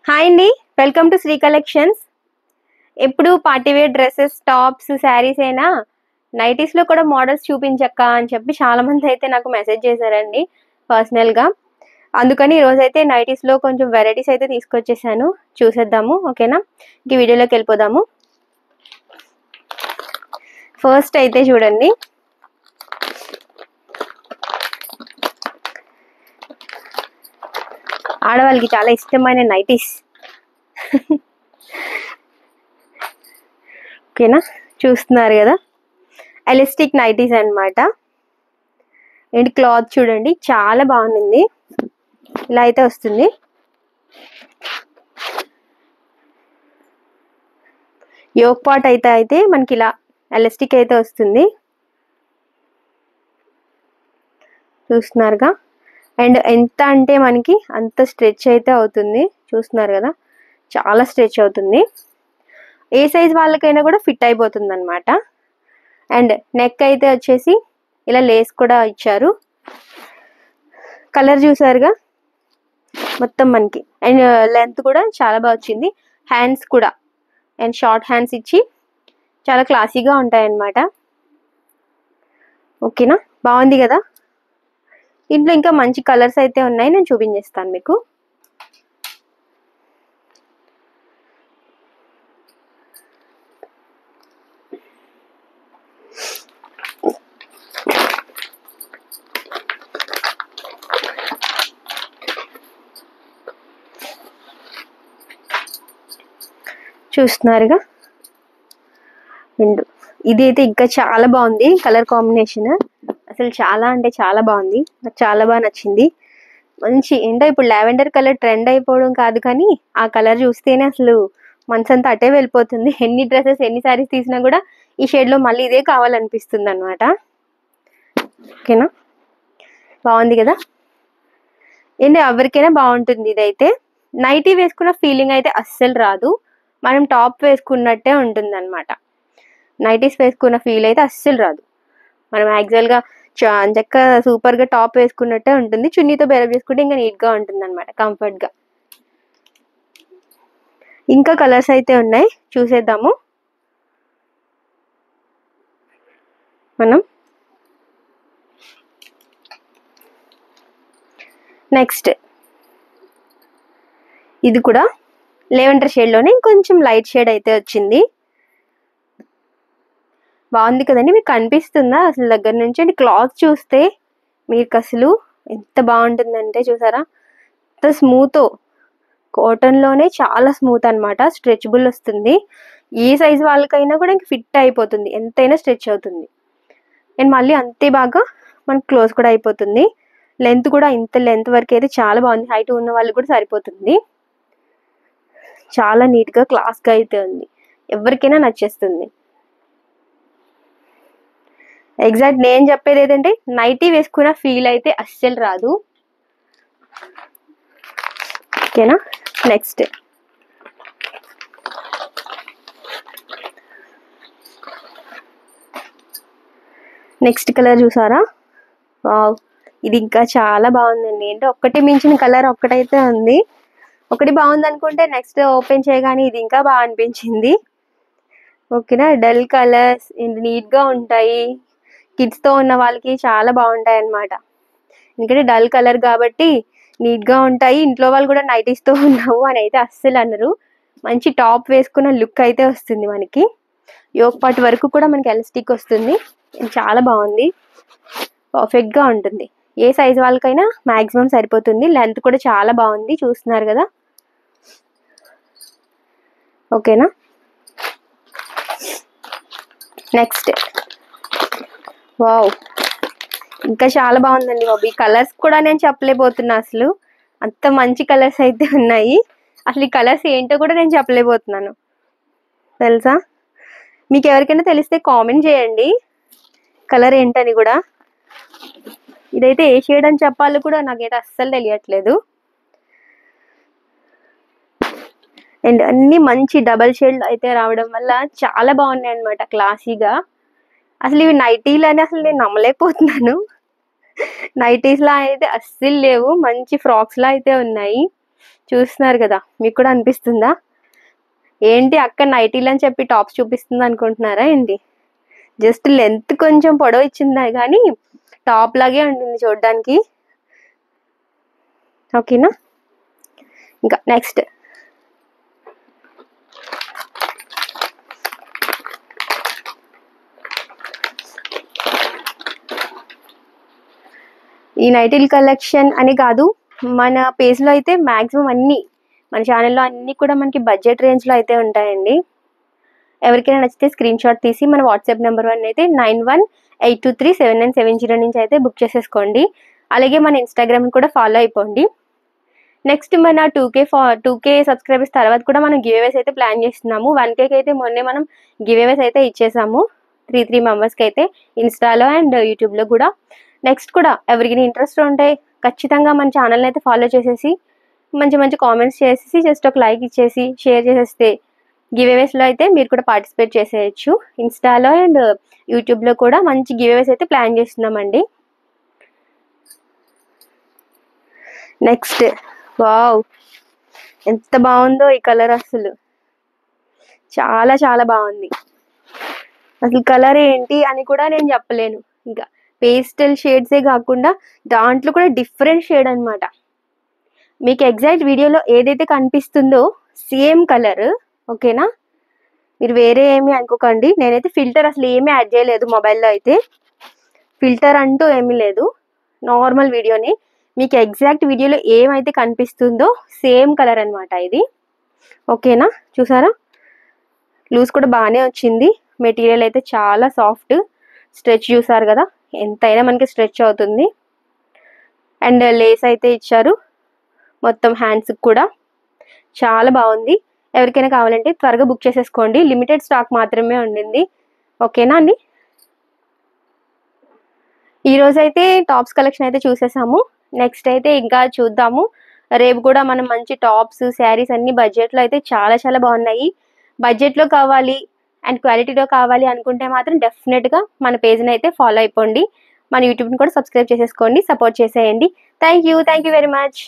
Hi అండి, welcome to Shri collections. ఎప్పుడు party wear dresses, tops, saris అయినా నైటీస్లో కూడా మోడల్స్ చూపించక్క అని చెప్పి చాలామంది అయితే నాకు మెసేజ్ చేశారండి పర్సనల్గా. అందుకని ఈరోజు అయితే నైటీస్లో కొంచెం వెరైటీస్ అయితే తీసుకొచ్చేసాను, చూసేద్దాము. ఓకేనా, ఇంక వీడియోలోకి వెళ్ళిపోదాము. ఫస్ట్ అయితే చూడండి, ఆడవాళ్ళకి చాలా ఇష్టమైన నైటీస్. ఓకేనా, చూస్తున్నారు కదా, ఎలాస్టిక్ నైటీస్ అన్నమాట. అండ్ క్లాత్ చూడండి, చాలా బాగుంది. ఇలా అయితే వస్తుంది. యోక్ పార్ట్ అయితే మనకి ఇలా ఎలాస్టిక్ అయితే వస్తుంది, చూస్తున్నారుగా. అండ్ ఎంత అంటే మనకి అంత స్ట్రెచ్ అయితే అవుతుంది, చూస్తున్నారు కదా, చాలా స్ట్రెచ్ అవుతుంది. ఏ సైజ్ వాళ్ళకైనా కూడా ఫిట్ అయిపోతుంది అనమాట. అండ్ నెక్ అయితే వచ్చేసి ఇలా లేస్ కూడా ఇచ్చారు. కలర్ చూసారుగా మొత్తం మనకి. అండ్ లెంత్ కూడా చాలా బాగా వచ్చింది. హ్యాండ్స్ కూడా అండ్ షార్ట్ హ్యాండ్స్ ఇచ్చి చాలా క్లాసీగా ఉంటాయన్నమాట. ఓకేనా, బాగుంది కదా. దీంట్లో ఇంకా మంచి కలర్స్ అయితే ఉన్నాయి, నేను చూపించేస్తాను మీకు. చూస్తున్నారుగా, అండ్ ఇది అయితే ఇంకా చాలా బాగుంది. కలర్ కాంబినేషన్ అసలు చాలా అంటే చాలా బాగుంది, నాకు చాలా బాగా నచ్చింది. మంచి ఏంటో ఇప్పుడు లావెండర్ కలర్ ట్రెండ్ అయిపోవడం కాదు, కానీ ఆ కలర్ చూస్తేనే అసలు మనసంతా అటే వెళ్ళిపోతుంది. ఎన్ని డ్రెస్సెస్, ఎన్ని శారీస్ తీసినా కూడా ఈ షేడ్లో మళ్ళీ ఇదే కావాలనిపిస్తుంది అనమాట. ఓకేనా, బాగుంది కదా. ఏంటి ఎవరికైనా బాగుంటుంది. ఇదైతే నైటీ వేసుకున్న ఫీలింగ్ అయితే అస్సలు రాదు, మనం టాప్ వేసుకున్నట్టే ఉంటుంది అనమాట. నైటీస్ వేసుకున్న ఫీల్ అయితే అస్సలు రాదు. మనం యాక్చువల్గా చక్క సూపర్గా టాప్ వేసుకున్నట్టే ఉంటుంది. చున్నీతో బేరప్ చేసుకుంటే ఇంకా నీట్గా ఉంటుంది అనమాట, కంఫర్ట్గా. ఇంకా కలర్స్ అయితే ఉన్నాయి, చూసేద్దాము మనం. నెక్స్ట్ ఇది కూడా లెవెండర్ షేడ్లోనే ఇంకొంచెం లైట్ షేడ్ అయితే వచ్చింది. బాగుంది కదండి, మీకు కనిపిస్తుందా అసలు దగ్గర నుంచి? అండ్ క్లాత్ చూస్తే మీకు అసలు ఎంత బాగుంటుందంటే, చూసారా ఎంత స్మూత్. కాటన్లోనే చాలా స్మూత్ అనమాట, స్ట్రెచబుల్ వస్తుంది. ఏ సైజ్ వాళ్ళకైనా కూడా ఇంక ఫిట్ అయిపోతుంది, ఎంతైనా స్ట్రెచ్ అవుతుంది. అండ్ మళ్ళీ అంతే బాగా మనకు క్లోజ్ కూడా అయిపోతుంది. లెంత్ కూడా ఇంత లెంత్ వరకు అయితే చాలా బాగుంది, హైట్ ఉన్న వాళ్ళకి కూడా సరిపోతుంది. చాలా నీట్గా క్లాస్గా అయితే ఉంది, ఎవరికైనా నచ్చేస్తుంది. ఎగ్జాక్ట్ నేను చెప్పేది ఏంటంటే నైటీ వేసుకున్న ఫీల్ అయితే అస్సలు రాదు. ఓకేనా, నెక్స్ట్ కలర్ చూసారా, వావ్, ఇది ఇంకా చాలా బాగుందండి. అంటే ఒక్కటి మించిన కలర్ ఒక్కటైతే ఉంది. ఒకటి బాగుంది అనుకుంటే నెక్స్ట్ ఓపెన్ చేయగానే ఇది ఇంకా బాగా అనిపించింది. ఓకేనా, డల్ కలర్స్ నీట్గా ఉంటాయి, కిడ్స్తో ఉన్న వాళ్ళకి చాలా బాగుంటాయి అన్నమాట. ఎందుకంటే డల్ కలర్ కాబట్టి నీట్గా ఉంటాయి. ఇంట్లో వాళ్ళు కూడా నైటీస్తో ఉన్నావు అని అయితే అస్సలు అనరు. మంచి టాప్ వేసుకున్న లుక్ అయితే వస్తుంది మనకి. యోక్ పార్ట్ వరకు కూడా మనకి ఎలాస్టిక్ వస్తుంది, చాలా బాగుంది, పర్ఫెక్ట్గా ఉంటుంది. ఏ సైజ్ వాళ్ళకైనా మ్యాక్సిమం సరిపోతుంది. లెంత్ కూడా చాలా బాగుంది, చూస్తున్నారు కదా. ఓకేనా, నెక్స్ట్ వావ్, ఇంకా చాలా బాగుందండి బాబు. ఈ కలర్స్ కూడా నేను చెప్పలేకపోతున్నా, అసలు అంత మంచి కలర్స్ అయితే ఉన్నాయి. అసలు ఈ కలర్స్ ఏంటో కూడా నేను చెప్పలేకపోతున్నాను, తెలుసా. మీకు ఎవరికైనా తెలిస్తే కామెంట్ చేయండి కలర్ ఏంటని కూడా. ఇదైతే ఏ షేడ్ అని చెప్పాలి కూడా నాకైతే అస్సలు తెలియట్లేదు. అండ్ అన్ని మంచి డబల్ షేడ్ అయితే రావడం వల్ల చాలా బాగున్నాయి అనమాట, క్లాసీగా. అసలు ఇవి నైటీలు అని అసలు నేను నమ్మలేకపోతున్నాను. నైటీస్ లా అయితే అస్సలు లేవు, మంచి ఫ్రాక్స్ లా అయితే ఉన్నాయి. చూస్తున్నారు కదా, మీకు కూడా అనిపిస్తుందా? ఏంటి అక్క నైటీలు అని చెప్పి టాప్స్ చూపిస్తుంది అనుకుంటున్నారా ఏంటి? జస్ట్ లెంత్ కొంచెం పొడవు ఇచ్చింది కానీ టాప్ లాగే ఉంటుంది చూడడానికి. ఓకేనా? ఇంకా నెక్స్ట్ ఈ నైటీల్ కలెక్షన్ అని కాదు, మన పేజ్లో అయితే మ్యాక్సిమం అన్నీ, మన ఛానల్లో అన్నీ కూడా మనకి బడ్జెట్ రేంజ్లో అయితే ఉంటాయండి. ఎవరికైనా నచ్చితే స్క్రీన్ షాట్ తీసి మన వాట్సాప్ నెంబర్ 1 అయితే 9182379770 నుంచి అయితే బుక్ చేసేసుకోండి. అలాగే మన ఇన్స్టాగ్రామ్ కూడా ఫాలో అయిపోండి. నెక్స్ట్ మన 2K సబ్స్క్రైబర్స్ తర్వాత కూడా మనం గివ్అవేస్ అయితే ప్లాన్ చేస్తున్నాము. 1Kకి అయితే మొన్నే మనం గివ్అవేస్ అయితే ఇచ్చేసాము 3 మెంబర్స్కి అయితే, ఇన్స్టాలో అండ్ యూట్యూబ్లో కూడా. నెక్స్ట్ కూడా ఎవరికైనా ఇంట్రెస్ట్ ఉంటే ఖచ్చితంగా మన ఛానల్ని అయితే ఫాలో చేసేసి మంచి మంచి కామెంట్స్ చేసేసి జస్ట్ ఒక లైక్ ఇచ్చేసి షేర్ చేసేస్తే గివ్అవేస్లో అయితే మీరు కూడా పార్టిసిపేట్ చేసేయచ్చు. ఇన్స్టాలో అండ్ యూట్యూబ్లో కూడా మంచి గివ్అవేస్ అయితే ప్లాన్ చేస్తున్నామండి. నెక్స్ట్ వావ్, ఎంత బాగుందో ఈ కలర్, అసలు చాలా చాలా బాగుంది. అసలు కలర్ ఏంటి అని కూడా నేను చెప్పలేను. ఇంకా పేస్టల్ షేడ్సే కాకుండా దాంట్లో కూడా డిఫరెంట్ షేడ్ అనమాట. మీకు ఎగ్జాక్ట్ వీడియోలో ఏదైతే కనిపిస్తుందో సేమ్ కలర్. ఓకేనా? మీరు వేరే ఏమీ అనుకోకండి. నేనైతే ఫిల్టర్ అసలు ఏమీ యాడ్ చేయలేదు మొబైల్లో అయితే. ఫిల్టర్ అంటూ ఏమీ లేదు, నార్మల్ వీడియోని. మీకు ఎగ్జాక్ట్ వీడియోలో ఏమైతే కనిపిస్తుందో సేమ్ కలర్ అనమాట ఇది. ఓకేనా? చూసారా? లూజ్ కూడా బాగానే వచ్చింది. మెటీరియల్ అయితే చాలా సాఫ్ట్. స్ట్రెచ్ చూసారు కదా, ఎంతైనా మనకి స్ట్రెచ్ అవుతుంది. అండ్ లేస్ అయితే ఇచ్చారు మొత్తం హ్యాండ్స్కి కూడా. చాలా బాగుంది. ఎవరికైనా కావాలంటే త్వరగా బుక్ చేసేసుకోండి. లిమిటెడ్ స్టాక్ మాత్రమే ఉండింది. ఓకేనా అండి? ఈరోజైతే టాప్స్ కలెక్షన్ అయితే చూసేసాము. నెక్స్ట్ అయితే ఇంకా చూద్దాము. రేపు కూడా మనం మంచి టాప్స్, శారీస్ అన్ని బడ్జెట్లో అయితే చాలా చాలా బాగున్నాయి. బడ్జెట్లో కావాలి అండ్ క్వాలిటీలో కావాలి అనుకుంటే మాత్రం డెఫినెట్గా మన పేజ్ని అయితే ఫాలో అయిపోండి. మన యూట్యూబ్ని కూడా సబ్స్క్రైబ్ చేసేసుకోండి, సపోర్ట్ చేసేయండి. Thank you very much.